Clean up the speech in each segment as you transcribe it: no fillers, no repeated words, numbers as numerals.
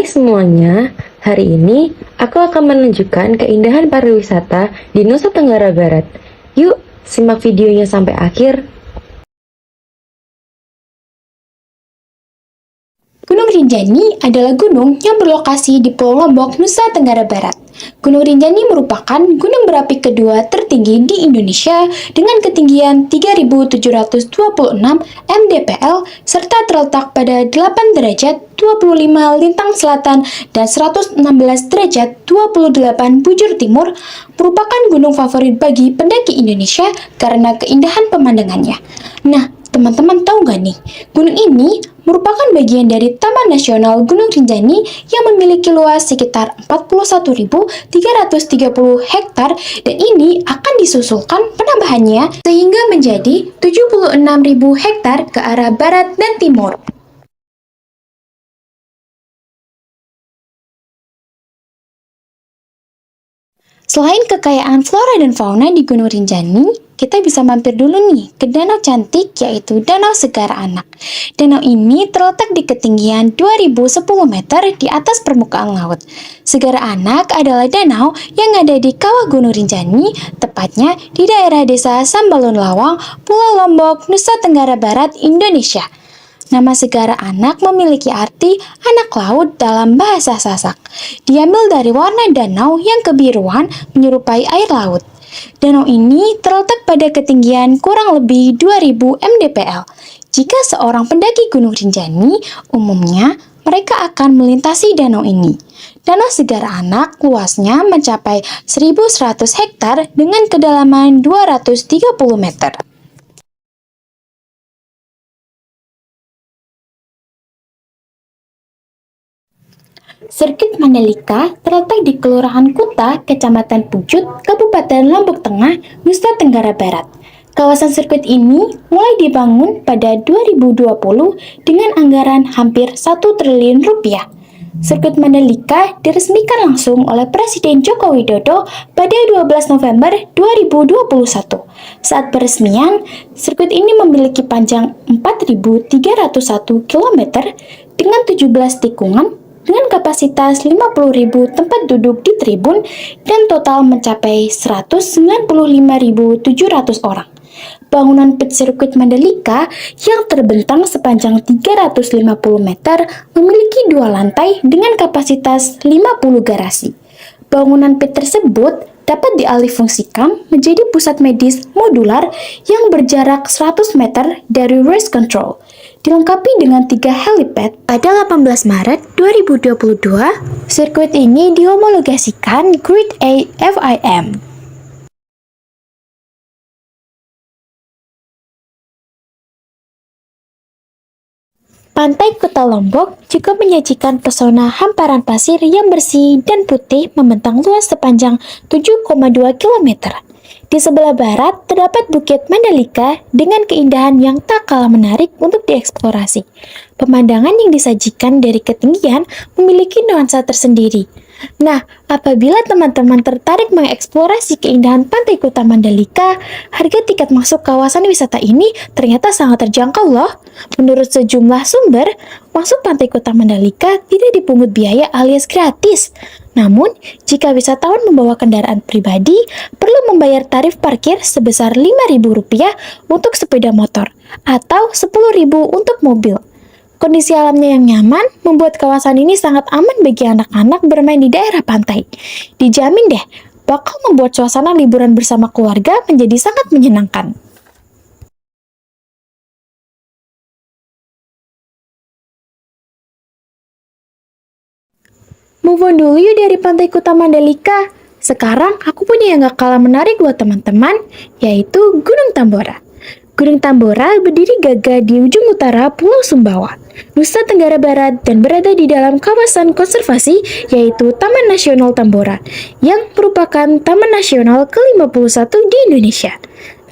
Hai semuanya, hari ini aku akan menunjukkan keindahan pariwisata di Nusa Tenggara Barat. Yuk, simak videonya sampai akhir. Gunung Rinjani adalah gunung yang berlokasi di Pulau Lombok, Nusa Tenggara Barat. Gunung Rinjani merupakan gunung berapi kedua tertinggi di Indonesia dengan ketinggian 3.726 mdpl serta terletak pada 8 derajat 25 lintang selatan dan 116 derajat 28 bujur timur, merupakan gunung favorit bagi pendaki Indonesia karena keindahan pemandangannya. Nah, teman-teman tahu nggak nih, gunung ini merupakan bagian dari Taman Nasional Gunung Rinjani yang memiliki luas sekitar 41.330 hektar dan ini akan disusulkan penambahannya sehingga menjadi 76.000 hektar ke arah barat dan timur. Selain kekayaan flora dan fauna di Gunung Rinjani, kita bisa mampir dulu nih ke danau cantik yaitu Danau Segara Anak. Danau ini terletak di ketinggian 2010 meter di atas permukaan laut. Segara Anak adalah danau yang ada di kawah Gunung Rinjani, tepatnya di daerah desa Sambalun Lawang, Pulau Lombok, Nusa Tenggara Barat, Indonesia. Nama Segara Anak memiliki arti anak laut dalam bahasa Sasak. Diambil dari warna danau yang kebiruan menyerupai air laut. Danau ini terletak pada ketinggian kurang lebih 2000 mdpl. Jika seorang pendaki Gunung Rinjani, umumnya mereka akan melintasi danau ini. Danau Segara Anak luasnya mencapai 1.100 hektar dengan kedalaman 230 meter. Sirkuit Mandalika terletak di Kelurahan Kuta, Kecamatan Pucut, Kabupaten Lombok Tengah, Nusa Tenggara Barat. Kawasan sirkuit ini mulai dibangun pada 2020 dengan anggaran hampir 1 triliun rupiah. Sirkuit Mandalika diresmikan langsung oleh Presiden Joko Widodo pada 12 November 2021. Saat peresmian, sirkuit ini memiliki panjang 4.301 km dengan 17 tikungan dengan kapasitas 50.000 tempat duduk di tribun dan total mencapai 195.700 orang. Bangunan pit sirkuit Mandalika yang terbentang sepanjang 350 meter memiliki 2 lantai dengan kapasitas 50 garasi. Bangunan pit tersebut dapat dialihfungsikan menjadi pusat medis modular yang berjarak 100 meter dari race control. Dilengkapi dengan 3 helipad, pada 18 Maret 2022, sirkuit ini dihomologasikan Grade A FIM. Pantai Kuta Lombok juga menyajikan pesona hamparan pasir yang bersih dan putih membentang luas sepanjang 7,2 km. Di sebelah barat terdapat Bukit Mandalika dengan keindahan yang tak kalah menarik untuk dieksplorasi. Pemandangan yang disajikan dari ketinggian memiliki nuansa tersendiri. Nah, apabila teman-teman tertarik mengeksplorasi keindahan Pantai Kuta Mandalika, harga tiket masuk kawasan wisata ini ternyata sangat terjangkau loh. Menurut sejumlah sumber, masuk Pantai Kuta Mandalika tidak dipungut biaya alias gratis. Namun, jika wisatawan membawa kendaraan pribadi, perlu membayar tarif parkir sebesar Rp5.000 untuk sepeda motor atau Rp10.000 untuk mobil. Kondisi alamnya yang nyaman membuat kawasan ini sangat aman bagi anak-anak bermain di daerah pantai. Dijamin deh, bakal membuat suasana liburan bersama keluarga menjadi sangat menyenangkan. Move on dulu yuk dari Pantai Kuta Mandalika. Sekarang aku punya yang gak kalah menarik buat teman-teman, yaitu Gunung Tambora. Gunung Tambora berdiri gagah di ujung utara Pulau Sumbawa, Nusa Tenggara Barat dan berada di dalam kawasan konservasi yaitu Taman Nasional Tambora yang merupakan taman nasional ke-51 di Indonesia.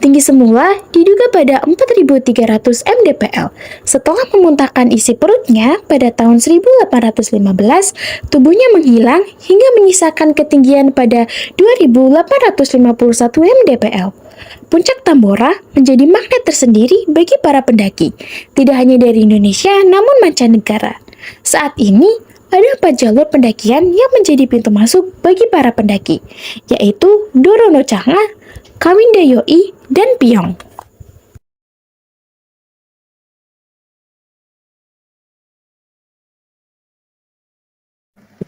Tinggi semula diduga pada 4.300 mdpl. Setelah memuntahkan isi perutnya pada tahun 1815, tubuhnya menghilang hingga menyisakan ketinggian pada 2.851 mdpl. Puncak Tambora menjadi magnet tersendiri bagi para pendaki, tidak hanya dari Indonesia namun mancanegara. Saat ini, ada 4 jalur pendakian yang menjadi pintu masuk bagi para pendaki, yaitu Dorono Changa, Kawindayoi, dan Piong.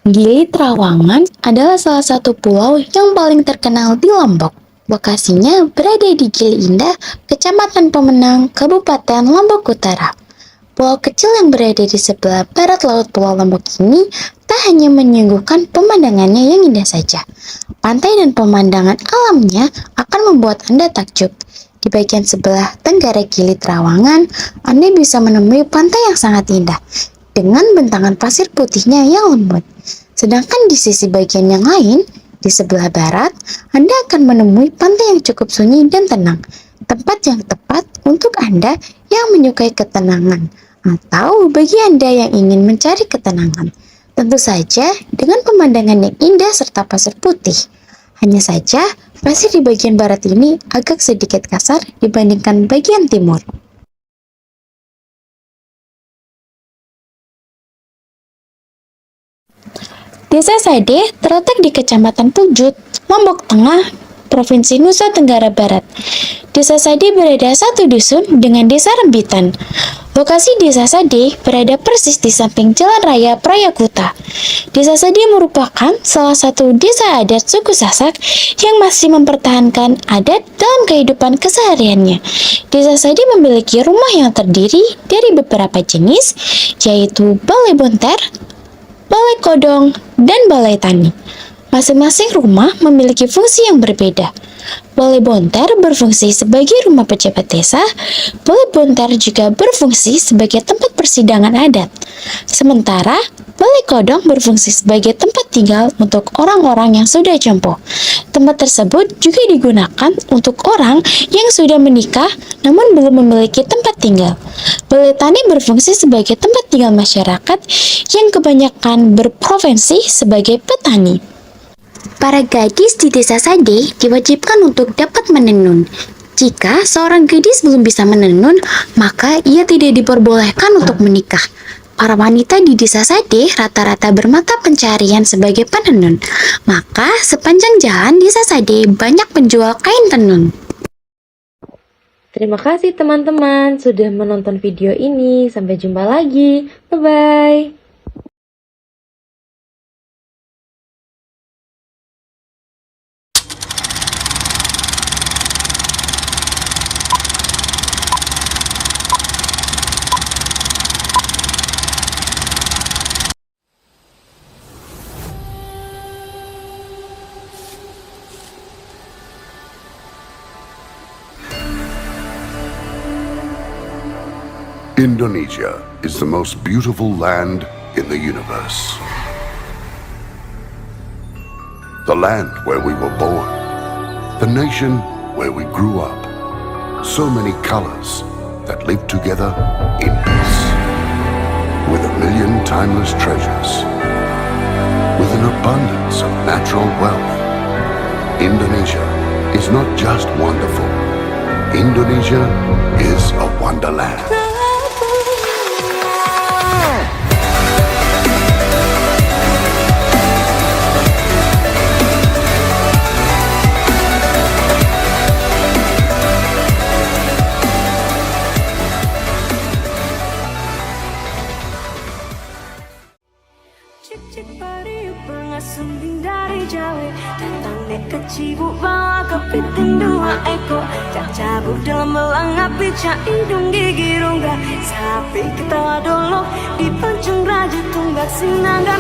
Gili Trawangan adalah salah satu pulau yang paling terkenal di Lombok. Lokasinya berada di Gili Indah, Kecamatan Pemenang, Kabupaten Lombok Utara. Pulau kecil yang berada di sebelah barat laut Pulau Lombok ini tak hanya menyuguhkan pemandangannya yang indah saja. Pantai dan pemandangan alamnya akan membuat Anda takjub. Di bagian sebelah tenggara Gili Trawangan, Anda bisa menemui pantai yang sangat indah dengan bentangan pasir putihnya yang lembut. Sedangkan di sisi bagian yang lain, di sebelah barat, Anda akan menemui pantai yang cukup sunyi dan tenang. Tempat yang tepat untuk Anda yang menyukai ketenangan, atau bagi Anda yang ingin mencari ketenangan. Tentu saja dengan pemandangan yang indah serta pasir putih. Hanya saja, pasir di bagian barat ini agak sedikit kasar dibandingkan bagian timur. Desa Sade terletak di Kecamatan Pujut, Lombok Tengah, Provinsi Nusa Tenggara Barat. Desa Sade berada satu dusun dengan Desa Rembitan. Lokasi Desa Sade berada persis di samping Jalan Raya Prayakuta. Desa Sade merupakan salah satu desa adat suku Sasak yang masih mempertahankan adat dalam kehidupan kesehariannya. Desa Sade memiliki rumah yang terdiri dari beberapa jenis, yaitu Balai Bonter, Balai Kodong, dan Balai Tani. Masing-masing rumah memiliki fungsi yang berbeda. Balai Bonter berfungsi sebagai rumah pejabat desa. Balai Bonter juga berfungsi sebagai tempat persidangan adat. Sementara Balai Kodong berfungsi sebagai tempat tinggal untuk orang-orang yang sudah jompo. Tempat tersebut juga digunakan untuk orang yang sudah menikah namun belum memiliki tempat tinggal. Balai Tani berfungsi sebagai tempat tinggal masyarakat yang kebanyakan berprofesi sebagai petani. Para gadis di Desa Sade diwajibkan untuk dapat menenun. Jika seorang gadis belum bisa menenun, maka ia tidak diperbolehkan untuk menikah. Para wanita di Desa Sade rata-rata bermata pencarian sebagai penenun. Maka sepanjang jalan Desa Sade banyak penjual kain tenun. Terima kasih teman-teman sudah menonton video ini. Sampai jumpa lagi. Bye-bye. Indonesia is the most beautiful land in the universe. The land where we were born. The nation where we grew up. So many colors that live together in peace. With a million timeless treasures. With an abundance of natural wealth. Indonesia is not just wonderful. Indonesia is a wonderland. Cik pariu pengasembing dari Jawa. Datang nek kecibuk bawa kepiting 2 ekor. Cak cabut dalam belang api, cak hidung gigi rongga. Sapi ketawa dolok di pancung raja tunggak sinanggan.